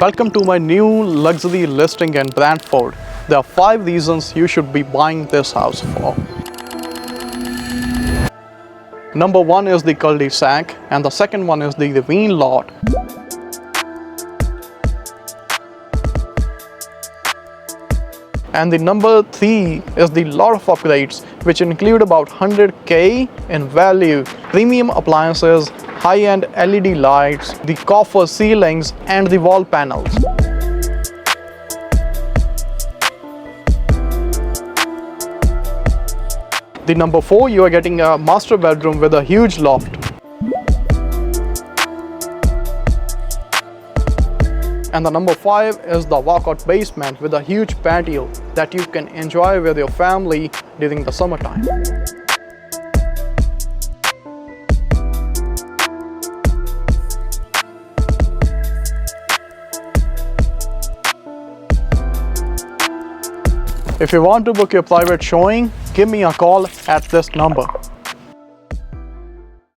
Welcome to my new luxury listing in Brantford. There are 5 reasons you should be buying this house for. Number 1 is the cul-de-sac and the second one is the Ravine lot. And the number 3 is the lot of upgrades, which include about 100k in value, premium appliances, high-end LED lights, the coffered ceilings and the wall panels. The number 4, you are getting a master bedroom with a huge loft. And the number 5 is the walkout basement with a huge patio that you can enjoy with your family during the summertime. If you want to book your private showing, give me a call at this number.